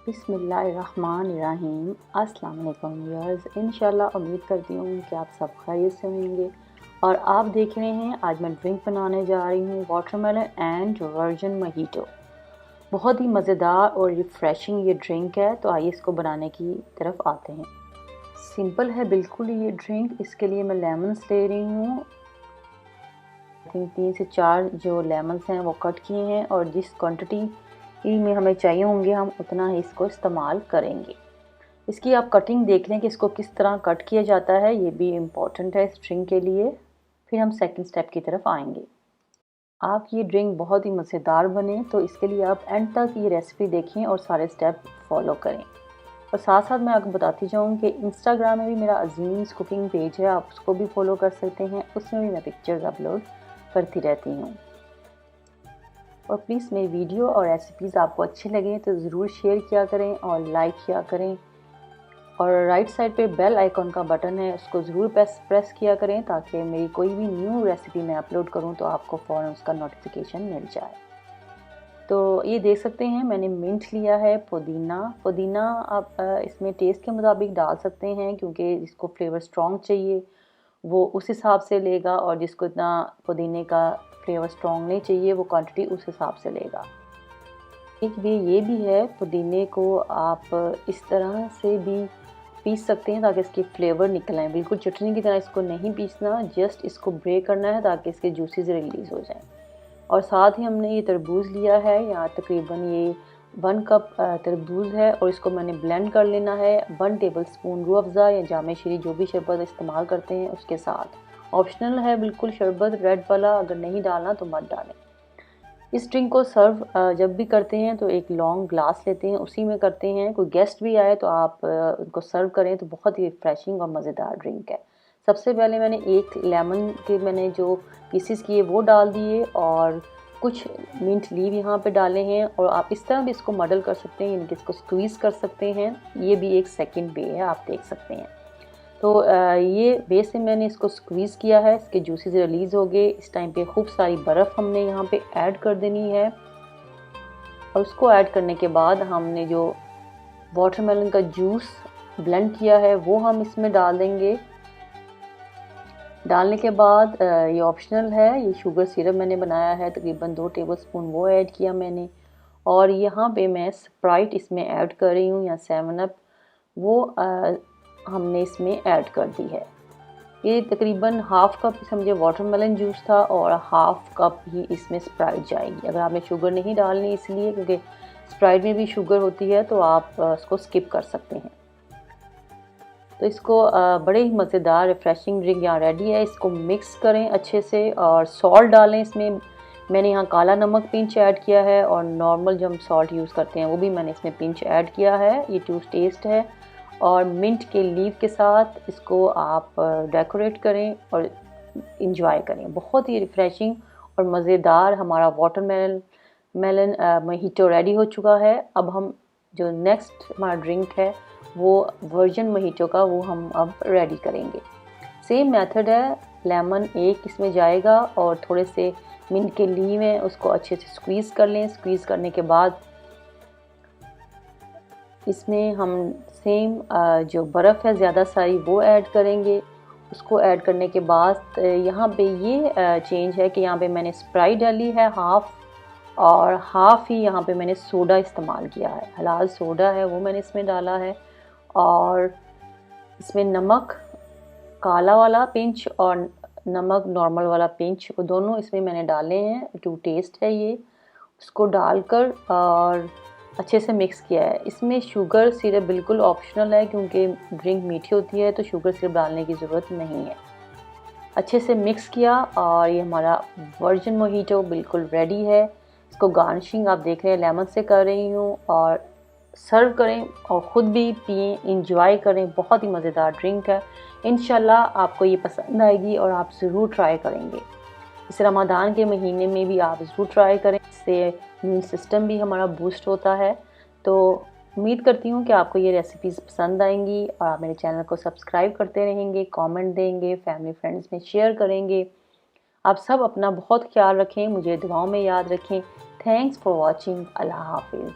बिस्मिल्लाहिर्रहमानिर्रहीम। अस्सलाम वालेकुम व्यूअर्स। इंशाल्लाह उम्मीद करती हूँ कि आप सब खैरियत से होंगे और आप देख रहे हैं आज मैं ड्रिंक बनाने जा रही हूँ वाटरमेलन एंड वर्जिन मोहितो। बहुत ही मज़ेदार और रिफ़्रेशिंग ये ड्रिंक है, तो आइए इसको बनाने की तरफ आते हैं। सिंपल है बिल्कुल ये ड्रिंक। इसके लिए मैं लेमन्स ले रही हूँ। 3 से 4 जो लेमन्स हैं वो कट किए हैं और जिस क्वांटिटी में हमें चाहिए होंगे हम उतना ही इसको इस्तेमाल करेंगे। इसकी आप कटिंग देख लें कि इसको किस तरह कट किया जाता है, ये भी इम्पॉर्टेंट है इस ड्रिंक के लिए। फिर हम सेकंड स्टेप की तरफ आएंगे। आप ये ड्रिंक बहुत ही मज़ेदार बने तो इसके लिए आप एंड तक ये रेसिपी देखें और सारे स्टेप फॉलो करें। और साथ साथ मैं आपको बताती जाऊँ कि इंस्टाग्राम में भी मेरा अजीम्स कुकिंग पेज है, आप उसको भी फॉलो कर सकते हैं। उसमें भी मैं पिक्चर्स अपलोड करती रहती हूँ। और प्लीज़ मेरी वीडियो और रेसिपीज़ आपको अच्छे लगें तो ज़रूर शेयर किया करें और लाइक किया करें। और राइट साइड पे बेल आइकॉन का बटन है, उसको ज़रूर प्रेस किया करें ताकि मेरी कोई भी न्यू रेसिपी मैं अपलोड करूं तो आपको फ़ौरन उसका नोटिफिकेशन मिल जाए। तो ये देख सकते हैं मैंने मिंट लिया है, पुदीना आप इसमें टेस्ट के मुताबिक डाल सकते हैं, क्योंकि जिसको फ्लेवर स्ट्रॉन्ग चाहिए वो उस हिसाब से लेगा और जिसको इतना पुदीने का फ्लेवर स्ट्रॉन्ग नहीं चाहिए वो क्वांटिटी उस हिसाब से लेगा। एक वे ये भी है, पुदीने को आप इस तरह से भी पीस सकते हैं ताकि इसके फ्लेवर निकल आए। बिल्कुल चटनी की तरह इसको नहीं पीसना, जस्ट इसको ब्रेक करना है ताकि इसके जूसेस रिलीज़ हो जाएं। और साथ ही हमने ये तरबूज लिया है, यहाँ तकरीबन ये 1 कप तरबूज है और इसको मैंने ब्लेंड कर लेना है 1 टेबल स्पून रूह अफ़ज़ा या जामे शीरी जो भी शरबत इस्तेमाल करते हैं उसके साथ। ऑप्शनल है बिल्कुल शरबत रेड वाला, अगर नहीं डालना तो मत डालें। इस ड्रिंक को सर्व जब भी करते हैं तो एक लॉन्ग ग्लास लेते हैं, उसी में करते हैं। कोई गेस्ट भी आए तो आप उनको सर्व करें तो बहुत ही रिफ्रेशिंग और मज़ेदार ड्रिंक है। सबसे पहले मैंने एक लेमन के मैंने जो पीसेस किए वो डाल दिए और कुछ मिंट लीव यहाँ पे डाले हैं। और आप इस तरह भी इसको मडल कर सकते हैं, यानी कि इसको स्क्वीज़ कर सकते हैं। ये भी एक सेकंड वे है, आप देख सकते हैं। तो ये बेस से मैंने इसको स्क्वीज़ किया है, इसके जूसेस रिलीज़ हो गए। इस टाइम पे खूब सारी बर्फ़ हमने यहाँ पे ऐड कर देनी है और उसको ऐड करने के बाद हमने जो वाटरमेलन का जूस ब्लेंड किया है वो हम इसमें डाल देंगे। डालने के बाद ये ऑप्शनल है, ये शुगर सिरप मैंने बनाया है तकरीबन 2 टेबलस्पून वो ऐड किया मैंने। और यहाँ पे मैं स्प्राइट इसमें ऐड कर रही हूँ या 7 अप, वो हमने इसमें ऐड कर दी है। ये तकरीबन हाफ़ कप समझे वाटरमेलन जूस था और हाफ़ कप ही इसमें स्प्राइट जाएगी। अगर आपने शुगर नहीं डालनी इसलिए क्योंकि स्प्राइट में भी शुगर होती है तो आप इसको स्किप कर सकते हैं। तो इसको बड़े ही मज़ेदार रिफ़्रेशिंग ड्रिंक यहाँ रेडी है। इसको मिक्स करें अच्छे से और सॉल्ट डालें इसमें। मैंने यहाँ काला नमक पिंच ऐड किया है और नॉर्मल जो हम सॉल्ट यूज़ करते हैं वो भी मैंने इसमें पिंच ऐड किया है। ये टू टेस्ट है। और मिंट के लीव के साथ इसको आप डेकोरेट करें और इंजॉय करें। बहुत ही रिफ़्रेशिंग और मज़ेदार हमारा वाटरमेलन मोहितो रेडी हो चुका है। अब हम जो नेक्स्ट हमारा ड्रिंक है वो वर्जिन मोहितो का, वो हम अब रेडी करेंगे। सेम मेथड है, लेमन एक इसमें जाएगा और थोड़े से मिंट के लीव हैं उसको अच्छे से स्क्वीज़ कर लें। स्क्वीज़ करने के बाद इसमें हम सेम जो बर्फ़ है ज़्यादा सारी वो ऐड करेंगे। उसको ऐड करने के बाद यहाँ पे ये चेंज है कि यहाँ पे मैंने स्प्राइट डाली है हाफ़ और हाफ़ ही यहाँ पे मैंने सोडा इस्तेमाल किया है, हलाल सोडा है वो मैंने इसमें डाला है। और इसमें नमक काला वाला पिंच और नमक नॉर्मल वाला पिंच, वो दोनों इसमें मैंने डाले हैं। टू टेस्ट है ये। उसको डालकर और अच्छे से मिक्स किया है। इसमें शुगर सिरप बिल्कुल ऑप्शनल है क्योंकि ड्रिंक मीठी होती है तो शुगर सिरप डालने की ज़रूरत नहीं है। अच्छे से मिक्स किया और ये हमारा वर्जिन मोहितो बिल्कुल रेडी है। इसको गार्निशिंग आप देख रहे हैं लेमन से कर रही हूँ और सर्व करें और ख़ुद भी पिएं, इंजॉय करें। बहुत ही मज़ेदार ड्रिंक है। इंशाल्लाह आपको ये पसंद आएगी और आप ज़रूर ट्राई करेंगे। इस रमज़ान के महीने में भी आप ज़रूर ट्राई करें, इससे इम्यून सिस्टम भी हमारा बूस्ट होता है। तो उम्मीद करती हूँ कि आपको ये रेसिपीज़ पसंद आएंगी और आप मेरे चैनल को सब्सक्राइब करते रहेंगे, कमेंट देंगे, फैमिली फ्रेंड्स में शेयर करेंगे। आप सब अपना बहुत ख्याल रखें, मुझे दुआओं में याद रखें। Thanks for watching. अल्लाह हाफिज़।